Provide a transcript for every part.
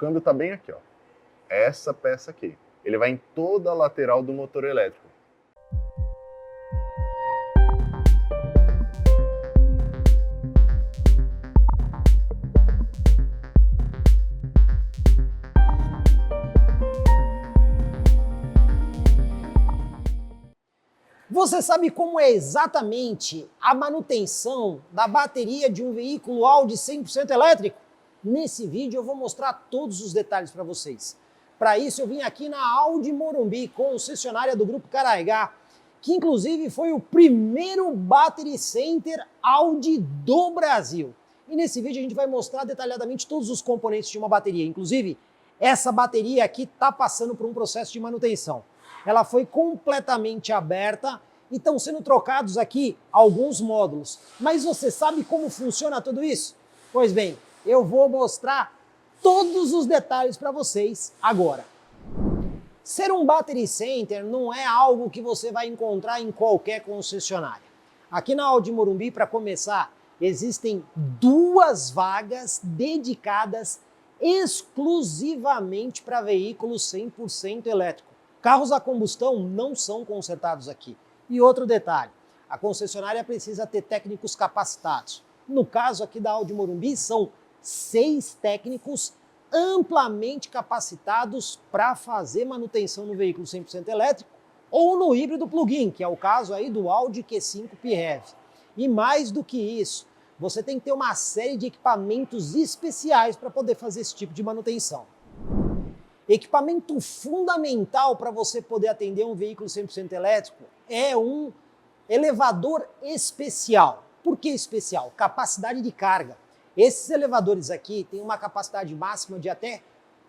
câmbio está bem aqui, ó. Essa peça aqui. Ele vai em toda a lateral do motor elétrico. Você sabe como é exatamente a manutenção da bateria de um veículo Audi 100% elétrico? Nesse vídeo eu vou mostrar todos os detalhes para vocês. Para isso eu vim aqui na Audi Morumbi, concessionária do Grupo Caraigá, que inclusive foi o primeiro Battery Center Audi do Brasil. E nesse vídeo a gente vai mostrar detalhadamente todos os componentes de uma bateria. Inclusive, essa bateria aqui está passando por um processo de manutenção. Ela foi completamente aberta e estão sendo trocados aqui alguns módulos. Mas você sabe como funciona tudo isso? Pois bem, eu vou mostrar todos os detalhes para vocês agora. Ser um Battery Center não é algo que você vai encontrar em qualquer concessionária. Aqui na Audi Morumbi, para começar, existem 2 vagas dedicadas exclusivamente para veículos 100% elétricos. Carros a combustão não são consertados aqui. E outro detalhe, a concessionária precisa ter técnicos capacitados. No caso aqui da Audi Morumbi, são 6 técnicos amplamente capacitados para fazer manutenção no veículo 100% elétrico ou no híbrido plug-in, que é o caso aí do Audi Q5 PHEV. E mais do que isso, você tem que ter uma série de equipamentos especiais para poder fazer esse tipo de manutenção. Equipamento fundamental para você poder atender um veículo 100% elétrico é um elevador especial. Por que especial? Capacidade de carga. Esses elevadores aqui têm uma capacidade máxima de até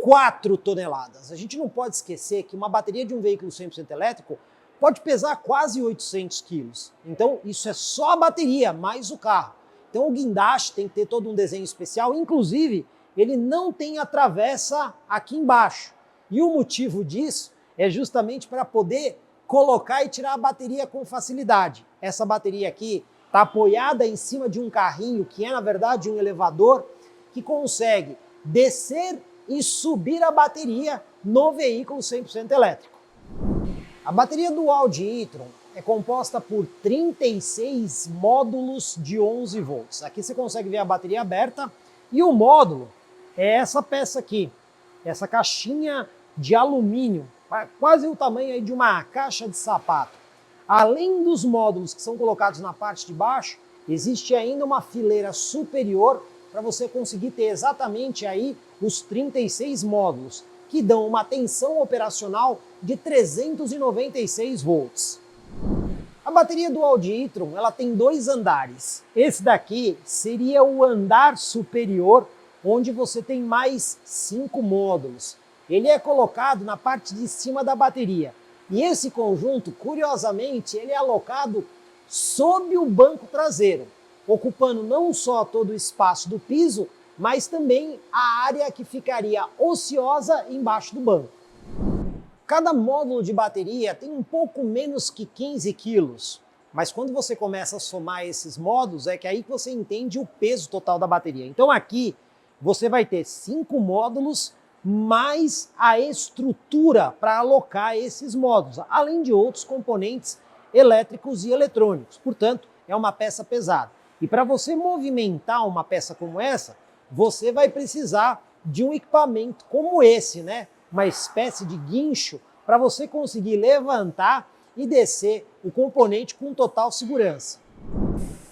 4 toneladas. A gente não pode esquecer que uma bateria de um veículo 100% elétrico pode pesar quase 800 quilos. Então isso é só a bateria, mais o carro. Então o guindaste tem que ter todo um desenho especial, inclusive ele não tem a travessa aqui embaixo. E o motivo disso é justamente para poder colocar e tirar a bateria com facilidade. Essa bateria aqui está apoiada em cima de um carrinho, que é na verdade um elevador, que consegue descer e subir a bateria no veículo 100% elétrico. A bateria do Audi e-tron é composta por 36 módulos de 11 volts. Aqui você consegue ver a bateria aberta e o módulo é essa peça aqui, essa caixinha de alumínio, quase o tamanho aí de uma caixa de sapato. Além dos módulos que são colocados na parte de baixo, existe ainda uma fileira superior para você conseguir ter exatamente aí os 36 módulos, que dão uma tensão operacional de 396 volts. A bateria do Audi e-tron, ela tem 2 andares. Esse daqui seria o andar superior, onde você tem mais 5 módulos. Ele é colocado na parte de cima da bateria. E esse conjunto, curiosamente, ele é alocado sob o banco traseiro, ocupando não só todo o espaço do piso, mas também a área que ficaria ociosa embaixo do banco. Cada módulo de bateria tem um pouco menos que 15 quilos, mas quando você começa a somar esses módulos, é que aí que você entende o peso total da bateria. Então aqui você vai ter 5 módulos mais a estrutura para alocar esses módulos, além de outros componentes elétricos e eletrônicos. Portanto, é uma peça pesada. E para você movimentar uma peça como essa, você vai precisar de um equipamento como esse, né? Uma espécie de guincho para você conseguir levantar e descer o componente com total segurança.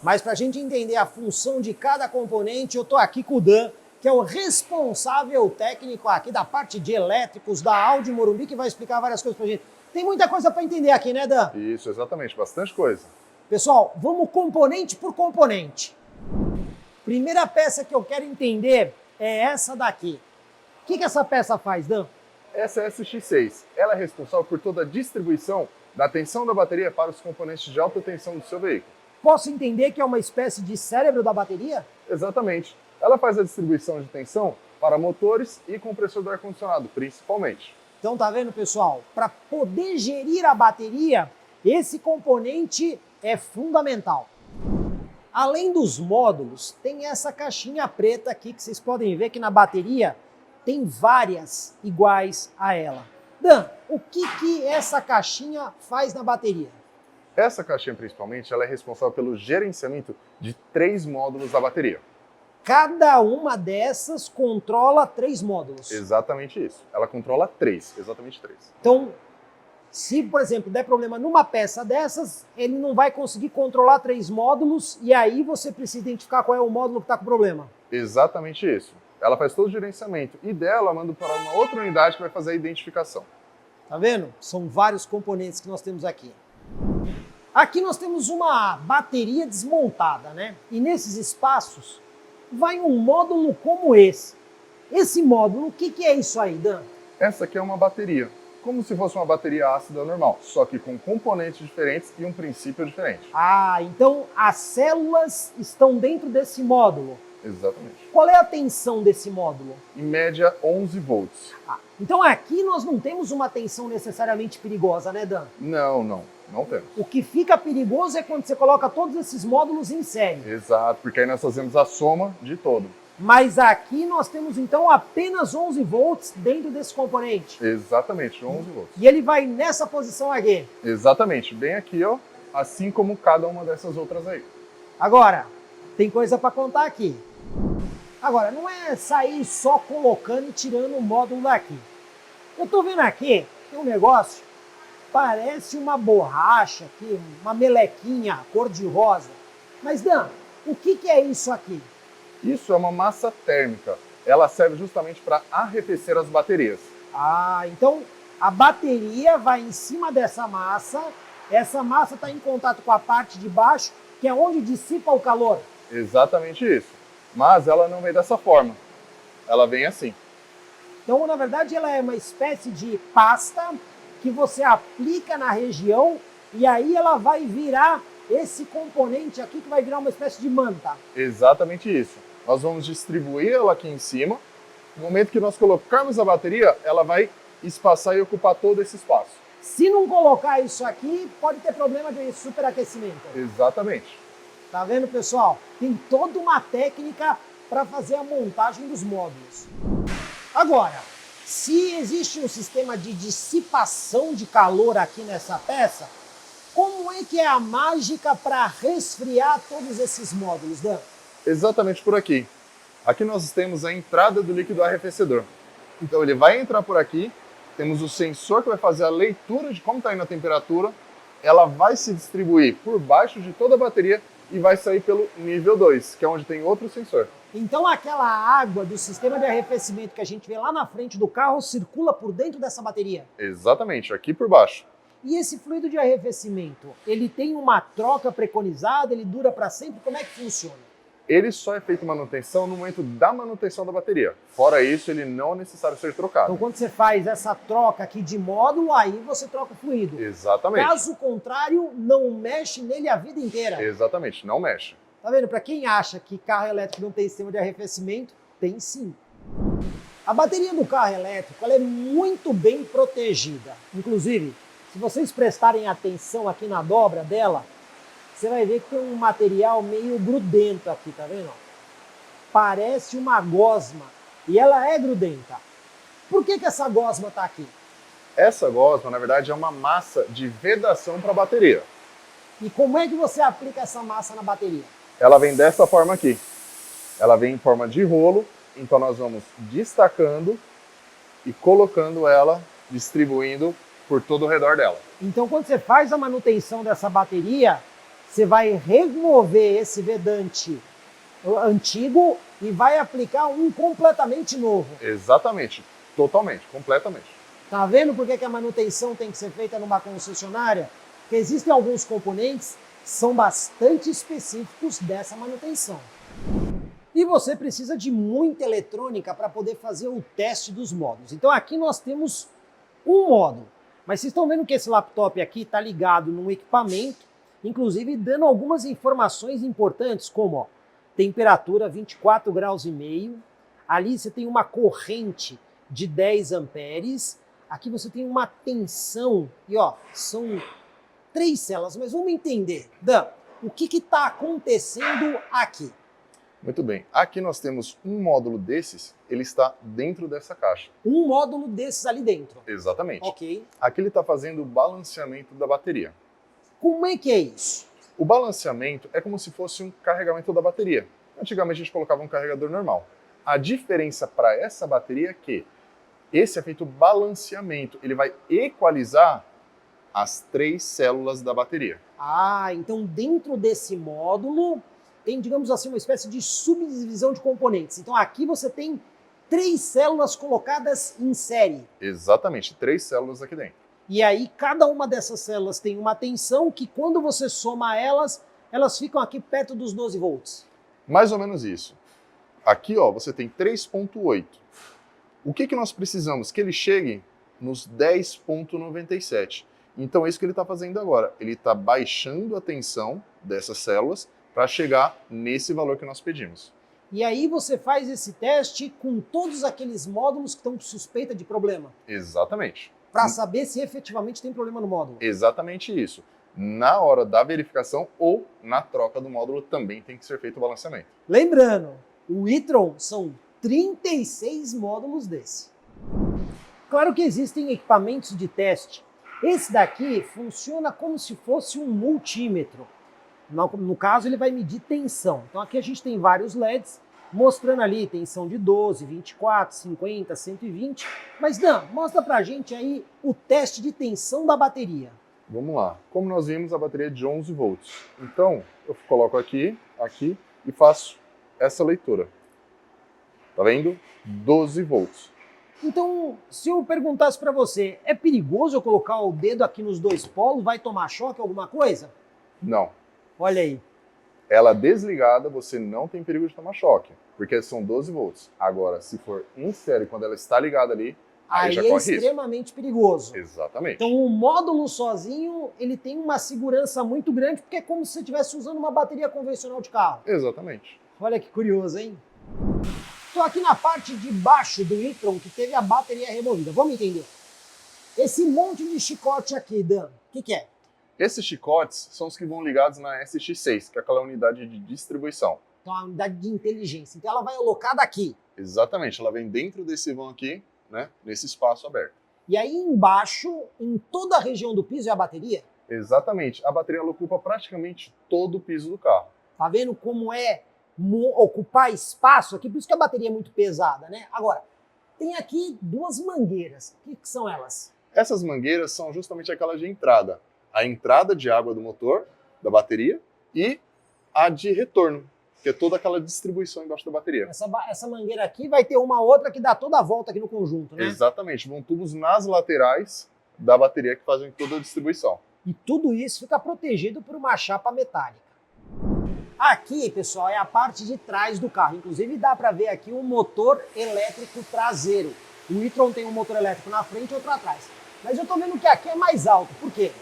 Mas para a gente entender a função de cada componente, eu estou aqui com o Dan, que é o responsável técnico aqui da parte de elétricos da Audi Morumbi, que vai explicar várias coisas para a gente. Tem muita coisa para entender aqui, né, Dan? Isso, exatamente, bastante coisa. Pessoal, vamos componente por componente. Primeira peça que eu quero entender é essa daqui. O que essa peça faz, Dan? Essa é a SX6. Ela é responsável por toda a distribuição da tensão da bateria para os componentes de alta tensão do seu veículo. Posso entender que é uma espécie de cérebro da bateria? Exatamente. Ela faz a distribuição de tensão para motores e compressor do ar-condicionado, principalmente. Então tá vendo, pessoal? Para poder gerir a bateria, esse componente é fundamental. Além dos módulos, tem essa caixinha preta aqui que vocês podem ver que na bateria tem várias iguais a ela. Dan, o que essa caixinha faz na bateria? Essa caixinha, principalmente, ela é responsável pelo gerenciamento de 3 módulos da bateria. Cada uma dessas controla 3 módulos. Exatamente isso. Ela controla 3, exatamente 3. Então, se, por exemplo, der problema numa peça dessas, ele não vai conseguir controlar 3 módulos e aí você precisa identificar qual é o módulo que está com problema. Exatamente isso. Ela faz todo o gerenciamento e dela manda para uma outra unidade que vai fazer a identificação. Tá vendo? São vários componentes que nós temos aqui. Aqui nós temos uma bateria desmontada, né? E nesses espaços vai um módulo como esse. Esse módulo, o que é isso aí, Dan? Essa aqui é uma bateria, como se fosse uma bateria ácida normal, só que com componentes diferentes e um princípio diferente. Ah, então as células estão dentro desse módulo. Exatamente. Qual é a tensão desse módulo? Em média, 11 volts. Então aqui nós não temos uma tensão necessariamente perigosa, né, Dan? Não temos. O que fica perigoso é quando você coloca todos esses módulos em série. Exato, porque aí nós fazemos a soma de todo. Mas aqui nós temos então apenas 11 volts dentro desse componente. Exatamente, 11 volts. E ele vai nessa posição aqui. Exatamente, bem aqui, ó, assim como cada uma dessas outras aí. Agora, tem coisa para contar aqui. Agora, não é sair só colocando e tirando o módulo daqui. Eu tô vendo aqui, tem um negócio, parece uma borracha aqui, uma melequinha cor-de-rosa. Mas, Dan, o que é isso aqui? Isso é uma massa térmica. Ela serve justamente para arrefecer as baterias. Ah, então a bateria vai em cima dessa massa, essa massa está em contato com a parte de baixo, que é onde dissipa o calor. Exatamente isso. Mas ela não vem dessa forma. Ela vem assim. Então, na verdade, ela é uma espécie de pasta que você aplica na região e aí ela vai virar esse componente aqui que vai virar uma espécie de manta. Exatamente isso. Nós vamos distribuir ela aqui em cima. No momento que nós colocarmos a bateria, ela vai espaçar e ocupar todo esse espaço. Se não colocar isso aqui, pode ter problema de superaquecimento. Exatamente. Tá vendo, pessoal? Tem toda uma técnica para fazer a montagem dos módulos. Agora, se existe um sistema de dissipação de calor aqui nessa peça, como é que é a mágica para resfriar todos esses módulos, Dan? Exatamente por aqui. Aqui nós temos a entrada do líquido arrefecedor. Então ele vai entrar por aqui, temos o sensor que vai fazer a leitura de como está indo a temperatura, ela vai se distribuir por baixo de toda a bateria e vai sair pelo nível 2, que é onde tem outro sensor. Então aquela água do sistema de arrefecimento que a gente vê lá na frente do carro circula por dentro dessa bateria? Exatamente, aqui por baixo. E esse fluido de arrefecimento, ele tem uma troca preconizada, ele dura para sempre? Como é que funciona? Ele só é feito manutenção no momento da manutenção da bateria. Fora isso, ele não é necessário ser trocado. Então quando você faz essa troca aqui de módulo, aí você troca o fluido. Exatamente. Caso contrário, não mexe nele a vida inteira. Exatamente, não mexe. Tá vendo? Para quem acha que carro elétrico não tem sistema de arrefecimento, tem sim. A bateria do carro elétrico ela é muito bem protegida. Inclusive, se vocês prestarem atenção aqui na dobra dela, você vai ver que tem um material meio grudento aqui, tá vendo? Parece uma gosma e ela é grudenta. Por que essa gosma está aqui? Essa gosma, na verdade, é uma massa de vedação para a bateria. E como é que você aplica essa massa na bateria? Ela vem dessa forma aqui. Ela vem em forma de rolo, então nós vamos destacando e colocando ela, distribuindo por todo o redor dela. Então quando você faz a manutenção dessa bateria, você vai remover esse vedante antigo e vai aplicar um completamente novo. Exatamente, totalmente, completamente. Tá vendo por que a manutenção tem que ser feita numa concessionária? Porque existem alguns componentes que são bastante específicos dessa manutenção. E você precisa de muita eletrônica para poder fazer o teste dos módulos. Então aqui nós temos um módulo, mas vocês estão vendo que esse laptop aqui está ligado num equipamento, inclusive dando algumas informações importantes, como ó, temperatura 24 graus e meio, ali você tem uma corrente de 10 amperes, aqui você tem uma tensão, e ó, são 3 células, mas vamos entender, Dan, o que está acontecendo aqui? Muito bem. Aqui nós temos um módulo desses, ele está dentro dessa caixa. Um módulo desses ali dentro. Exatamente. Ok. Aqui ele está fazendo o balanceamento da bateria. Como é que é isso? O balanceamento é como se fosse um carregamento da bateria. Antigamente a gente colocava um carregador normal. A diferença para essa bateria é que esse é feito balanceamento. Ele vai equalizar as 3 células da bateria. Ah, então dentro desse módulo tem, digamos assim, uma espécie de subdivisão de componentes. Então aqui você tem 3 células colocadas em série. Exatamente, 3 células aqui dentro. E aí cada uma dessas células tem uma tensão que quando você soma elas, elas ficam aqui perto dos 12 volts. Mais ou menos isso. Aqui ó, você tem 3.8. O que nós precisamos? Que ele chegue nos 10.97. Então é isso que ele está fazendo agora. Ele está baixando a tensão dessas células para chegar nesse valor que nós pedimos. E aí você faz esse teste com todos aqueles módulos que estão com suspeita de problema. Exatamente. Para saber se efetivamente tem problema no módulo. Exatamente isso. Na hora da verificação ou na troca do módulo também tem que ser feito o balanceamento. Lembrando, o e-tron são 36 módulos desse. Claro que existem equipamentos de teste. Esse daqui funciona como se fosse um multímetro. No caso, ele vai medir tensão. Então aqui a gente tem vários LEDs mostrando ali tensão de 12, 24, 50, 120. Mas Dan, mostra pra gente aí o teste de tensão da bateria. Vamos lá. Como nós vimos, a bateria é de 11 volts. Então, eu coloco aqui e faço essa leitura. Tá vendo? 12 volts. Então, se eu perguntasse para você, é perigoso eu colocar o dedo aqui nos 2 polos? Vai tomar choque, alguma coisa? Não. Olha aí. Ela desligada, você não tem perigo de tomar choque, porque são 12 volts. Agora, se for em série, quando ela está ligada ali, aí já é corre risco. extremamente perigoso. Exatamente. Então, o módulo sozinho, ele tem uma segurança muito grande, porque é como se você estivesse usando uma bateria convencional de carro. Exatamente. Olha que curioso, hein? Estou aqui na parte de baixo do e-tron que teve a bateria removida. Vamos entender. Esse monte de chicote aqui, Dan, o que é? Esses chicotes são os que vão ligados na SX6, que é aquela unidade de distribuição. Então, a unidade de inteligência. Então, ela vai alocada aqui. Exatamente, ela vem dentro desse vão aqui, né, nesse espaço aberto. E aí embaixo, em toda a região do piso, é a bateria? Exatamente, a bateria ela ocupa praticamente todo o piso do carro. Tá vendo como é ocupar espaço aqui? Por isso que a bateria é muito pesada, né? Agora, tem aqui 2 mangueiras. O que são elas? Essas mangueiras são justamente aquelas de entrada. A entrada de água do motor, da bateria, e a de retorno, que é toda aquela distribuição embaixo da bateria. Essa mangueira aqui vai ter uma outra que dá toda a volta aqui no conjunto, né? Exatamente, vão tubos nas laterais da bateria que fazem toda a distribuição. E tudo isso fica protegido por uma chapa metálica. Aqui, pessoal, é a parte de trás do carro. Inclusive dá para ver aqui um motor elétrico traseiro. O e-tron tem um motor elétrico na frente e outro atrás. Mas eu tô vendo que aqui é mais alto. Por quê?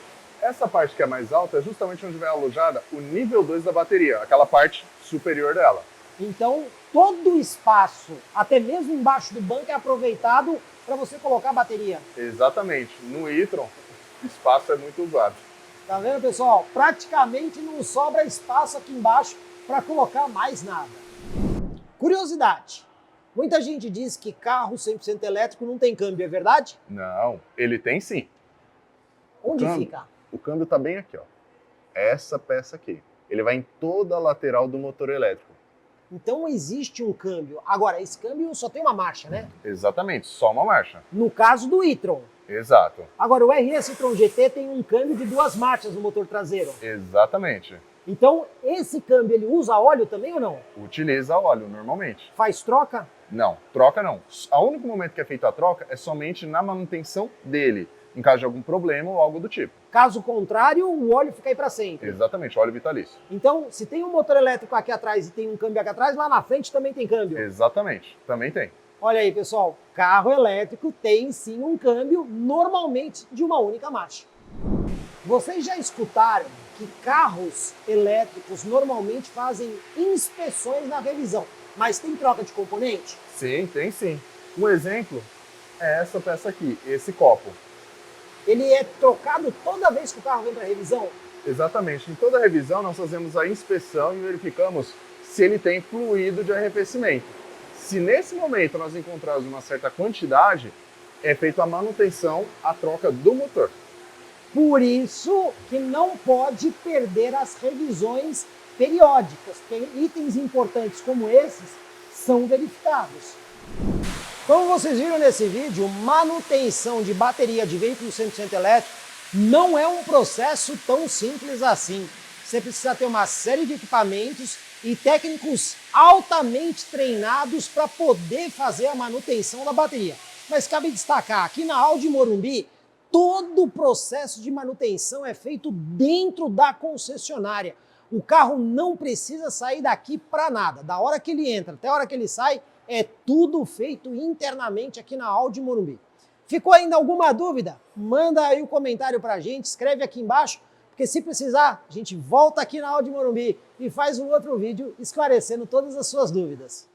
Essa parte que é mais alta é justamente onde vai alojada o nível 2 da bateria, aquela parte superior dela. Então, todo o espaço, até mesmo embaixo do banco, é aproveitado para você colocar a bateria. Exatamente. No e-tron, o espaço é muito usado. Tá vendo, pessoal? Praticamente não sobra espaço aqui embaixo para colocar mais nada. Curiosidade. Muita gente diz que carro 100% elétrico não tem câmbio, é verdade? Não, ele tem sim. Onde câmbio. fica? O câmbio está bem aqui, ó. Essa peça aqui. Ele vai em toda a lateral do motor elétrico. Então existe um câmbio. Agora, esse câmbio só tem uma marcha, né? Exatamente, só uma marcha. No caso do e-tron. Exato. Agora, o RS e-tron GT tem um câmbio de 2 marchas no motor traseiro. Exatamente. Então, esse câmbio, ele usa óleo também ou não? Utiliza óleo normalmente. Faz troca? Não, troca não. O único momento que é feita a troca é somente na manutenção dele, em caso de algum problema ou algo do tipo. Caso contrário, o óleo fica aí para sempre. Exatamente, óleo vitalício. Então, se tem um motor elétrico aqui atrás e tem um câmbio aqui atrás, lá na frente também tem câmbio. Exatamente, também tem. Olha aí, pessoal, carro elétrico tem sim um câmbio, normalmente de uma única marcha. Vocês já escutaram que carros elétricos normalmente fazem inspeções na revisão, mas tem troca de componente? Sim, tem sim. Um exemplo é essa peça aqui, esse copo. Ele é trocado toda vez que o carro vem para revisão? Exatamente. Em toda revisão nós fazemos a inspeção e verificamos se ele tem fluido de arrefecimento. Se nesse momento nós encontrarmos uma certa quantidade, é feita a manutenção, a troca do motor. Por isso que não pode perder as revisões periódicas, porque itens importantes como esses são verificados. Como vocês viram nesse vídeo, manutenção de bateria de veículo 100% elétrico não é um processo tão simples assim. Você precisa ter uma série de equipamentos e técnicos altamente treinados para poder fazer a manutenção da bateria. Mas cabe destacar, aqui na Audi Morumbi, todo o processo de manutenção é feito dentro da concessionária. O carro não precisa sair daqui para nada. Da hora que ele entra até a hora que ele sai, é tudo feito internamente aqui na Audi Morumbi. Ficou ainda alguma dúvida? Manda aí o comentário para a gente, escreve aqui embaixo, porque se precisar, a gente volta aqui na Audi Morumbi e faz um outro vídeo esclarecendo todas as suas dúvidas.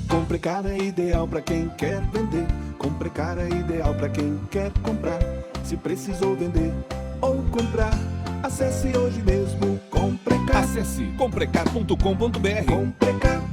Comprecar é ideal para quem quer vender. Comprecar é ideal para quem quer comprar. Se precisou vender ou comprar, acesse hoje mesmo Comprecar. Acesse comprecar.com.br. Comprecar.